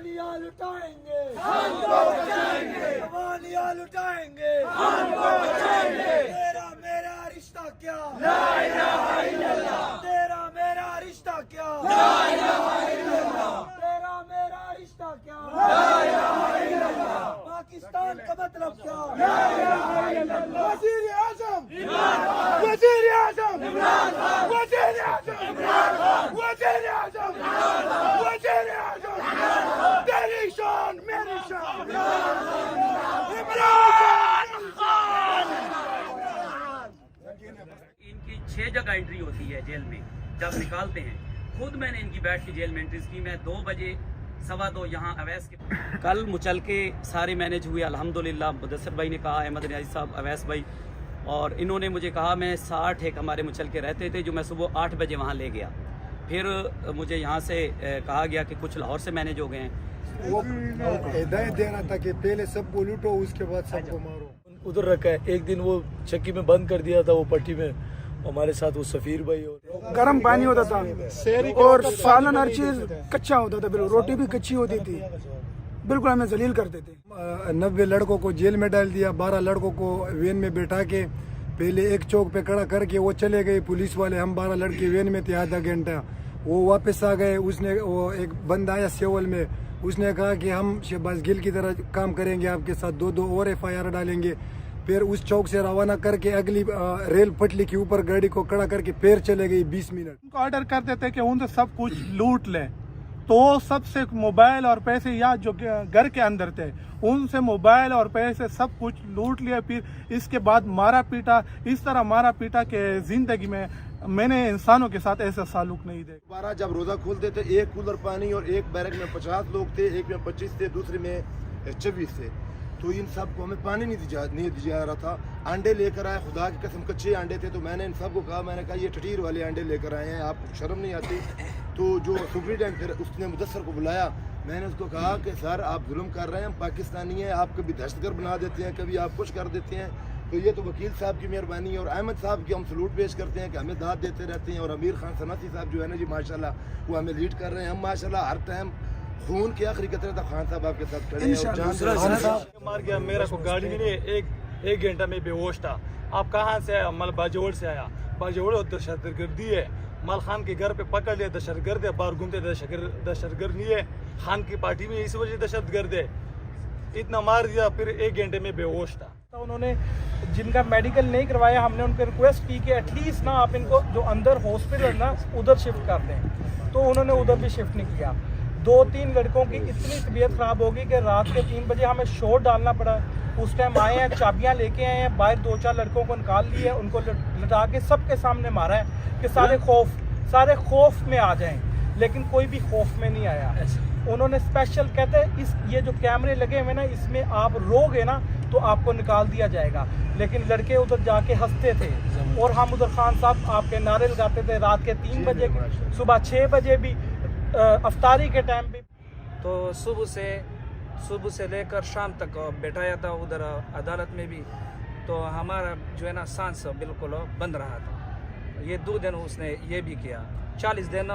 जवानियाँ लुटाएंगे हम को बचाएंगे, जवानियाँ लुटाएंगे हम को बचाएंगे। तेरा मेरा रिश्ता क्या ला इलाहा इल्लल्लाह, तेरा मेरा रिश्ता क्या ला इलाहा इल्लल्लाह, तेरा मेरा रिश्ता क्या ला इलाहा इल्लल्लाह। पाकिस्तान का मतलब क्या ला इलाहा इल्लल्लाह। वज़ीर आज़म इमरान खान, वज़ीर आज़म इमरान खान, वज़ीर आज़म इमरान खान, वज़ीर आज़म इमरान खान, वज़ीर आज़म इमरान खान। तेरी शान मेरी शान इमरान खान। इनकी 6 जगह एंट्री होती है जेल में जब निकालते हैं। खुद मैंने इनकी बैठ के जेल में एंट्रीज की। मैं 2 बजे 2:15 यहाँ अवैस के कल मुचलके सारे मैनेज हुए अल्हम्दुलिल्लाह। मुदस्सिर भाई ने कहा, अहमद नियाज़ी साहब, अवैस भाई, और इन्होंने मुझे कहा मैं 60 एक हमारे मुचलके रहते थे जो मैं सुबह 8 बजे वहाँ ले गया। फिर मुझे यहाँ से कहा गया कि कुछ लाहौर से मैनेज हो गए हैं। वो हिदायत दे रहा था कि पहले सबको लूटो उसके बाद सबको मारो। उधर रखा है। एक दिन वो चक्की में बंद कर दिया था, वो पट्टी में हमारे साथ वो सफीर भाई और गर्म पानी होता था और सालन हर चीज कच्चा होता था, बिल्कुल रोटी भी कच्ची होती थी, बिल्कुल हमें जलील करते थे। 90 लड़कों को जेल में डाल दिया, 12 लड़कों को वैन में बैठा के पहले एक चौक पे खड़ा करके वो चले गए पुलिस वाले। हम 12 लड़के वैन में थे आधा घंटा, वो वापस आ गए। उसने वो एक बंद आया सेवल में, उसने कहा कि हम शहबाज गिल की तरह काम करेंगे, आपके साथ 2 और FIR डालेंगे। फिर उस चौक से रवाना करके अगली रेल पटली के ऊपर गाड़ी को खड़ा करके फिर चले गई 20 मिनट। उनको ऑर्डर करते थे कि उनसे सब कुछ लूट लें, तो सबसे मोबाइल और पैसे या जो घर के अंदर थे उनसे मोबाइल और पैसे सब कुछ लूट लिया। फिर इसके बाद मारा पीटा, इस तरह मारा पीटा कि जिंदगी में मैंने इंसानों के साथ ऐसा सालुक नहीं देखा। 12 जब रोज़ा खोलते थे, एक कूलर पानी और एक बैरक में 50 लोग थे, एक में 25 थे, दूसरे में 26 थे। तो इन सब को हमें पानी नहीं दिया जा रहा था। अंडे लेकर आए, खुदा की कसम कच्चे अंडे थे। तो मैंने इन सबको कहा, मैंने कहा ये ठठीर वाले अंडे लेकर आए हैं, आपको शर्म नहीं आती? तो जो सुप्रीटेंडेंट फिर उसने मुदस्सिर को बुलाया, मैंने उसको कहा कि सर आप जुल्म कर रहे हैं, हम पाकिस्तानी हैं, आप कभी दहशतगर्द बना देते हैं, कभी आप कुछ कर देते हैं। तो ये तो वकील साहब की मेहरबानी है और अहमद साहब की हम सलूट पेश करते हैं कि हमें दाद देते रहते हैं। और अमीर खान सनाती साहब जो है ना जी, माशाल्लाह वो हमें लीड कर रहे हैं। हम माशाल्लाह हर टाइम खून के आखिरी कतरे तक खान साहब आपके साथ खड़े हैं। मार गया मेरा को गाड़ी में नहीं, एक घंटा में बेहोश था। आप कहाँ से आया? मल बाजोड़ से आया। बाजोड़ दहशतगर्दी है। मल खान के घर पे पकड़ लिया, दहशतगर्द है, बाहर घूमते दहशतगर्द नहीं है, खान की पार्टी में इस वजह दहशतगर्द है। इतना मार दिया, फिर 1 घंटे में बेहोश था। तो उन्होंने जिनका मेडिकल नहीं करवाया, हमने उनको रिक्वेस्ट की कि एटलीस्ट ना आप इनको जो अंदर हॉस्पिटल ना उधर शिफ्ट कर दें, तो उन्होंने उधर भी शिफ्ट नहीं किया। 2-3 लड़कों की इतनी तबीयत ख़राब होगी कि रात के 3 बजे हमें शोर डालना पड़ा। उस टाइम आए हैं, चाबियां लेके आए हैं, बाहर 2-4 लड़कों को निकाल लिए, उनको लटा के सबके सामने मारा है कि सारे खौफ में आ जाएं, लेकिन कोई भी खौफ में नहीं आया। उन्होंने स्पेशल कहते हैं ये जो कैमरे लगे हुए ना, इसमें आप रोगे ना तो आपको निकाल दिया जाएगा। लेकिन लड़के उधर जाके हंसते थे और हम उधर खान साहब आपके नारे लगाते थे रात के 3 बजे, सुबह 6 बजे भी, अफ्तारी के टाइम भी। तो सुबह से लेकर शाम तक बैठाया था उधर अदालत में भी। तो हमारा जो है ना सांस बिल्कुल बंद रहा था। ये 2 दिन उसने ये भी किया। 40 दिन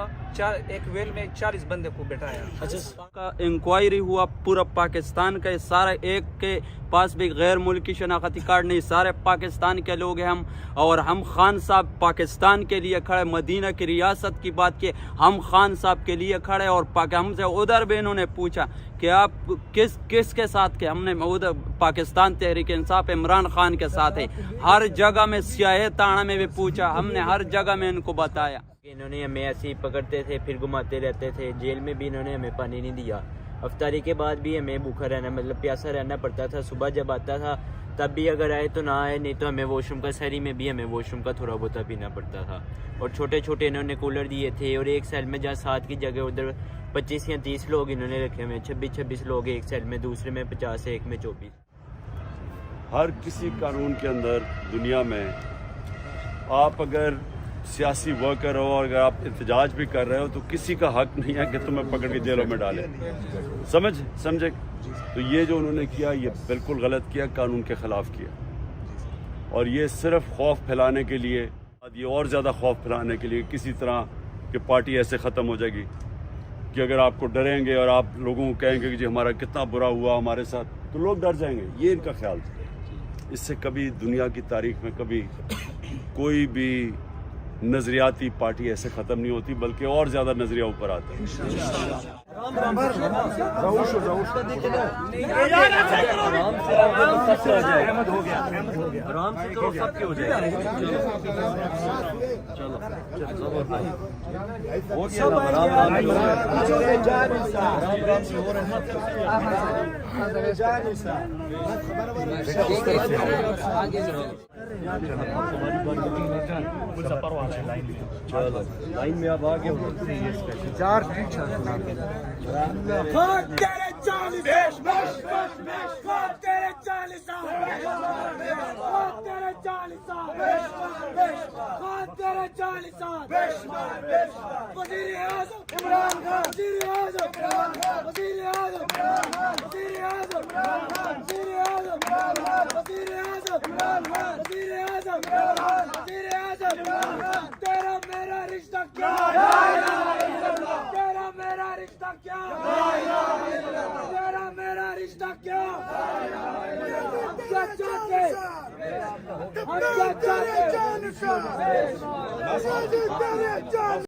एक वेल में 40 बंदे को बैठाया। अच्छा, इंक्वायरी हुआ पूरा पाकिस्तान का, सारा एक के पास भी गैर मुल्की शनाख्ती कार्ड नहीं, सारे पाकिस्तान के लोग हैं हम। और हम खान साहब पाकिस्तान के लिए खड़े, मदीना की रियासत की बात की, हम खान साहब के लिए खड़े। और हमसे उधर भी इन्होंने पूछा कि आप किसके साथ के? हमने उधर पाकिस्तान तहरीक इंसाफ इमरान खान के साथ है। हर जगह में स्याह ताना में भी पूछा, हमने हर जगह में इनको बताया। इन्होंने हमें ऐसे ही पकड़ते थे, फिर घुमाते रहते थे। जेल में भी इन्होंने हमें पानी नहीं दिया। अफ्तारी के बाद भी हमें भूखा रहना, मतलब प्यासा रहना पड़ता था। सुबह जब आता था तब भी अगर आए तो ना आए, नहीं तो हमें वॉशरूम का, शहरी में भी हमें वॉशरूम का थोड़ा बहुत पीना पड़ता था। और छोटे छोटे इन्होंने कूलर दिए थे। और एक सेल में जहाँ 7 की जगह उधर 25 या 30 लोग इन्होंने रखे हुए, 26 लोग एक सेल में, दूसरे में 50 है, एक में 24। हर किसी कानून के अंदर दुनिया में आप अगर सियासी वर्कर हो और अगर आप एहतजाज भी कर रहे हो तो किसी का हक नहीं है कि तुम्हें पकड़ के जेलों में डालें। समझे? तो ये जो उन्होंने किया ये बिल्कुल गलत किया, कानून के ख़िलाफ़ किया। और ये सिर्फ खौफ फैलाने के लिए, ये और ज़्यादा खौफ फैलाने के लिए किसी तरह कि पार्टी ऐसे ख़त्म हो जाएगी, कि अगर आपको डरेंगे और आप लोगों को कहेंगे कि जी हमारा कितना बुरा हुआ हमारे साथ, तो लोग डर जाएंगे। ये इनका ख्याल था। इससे कभी दुनिया की तारीख में कभी कोई भी नजरियाती पार्टी ऐसे ख़त्म नहीं होती, बल्कि और ज़्यादा नजरिया ऊपर आता है। लाइन में आप आगे चार तेरे 40 तेरे 40 तेरे 40 तेरे 40 वज़ीर आज़म इमरान खान, वज़ीर आज़म वज़ीर आज़म वज़ीर आज़म वज़ीर आज़म वज़ीर आज़म वज़ीर आज़म वज़ीर आज़म। तेरा मेरा रिश्ता क्या, तेरा मेरा रिश्ता क्या, तेरा मेरा रिश्ता क्या। हम क्या चाहते, हम क्या चाहते।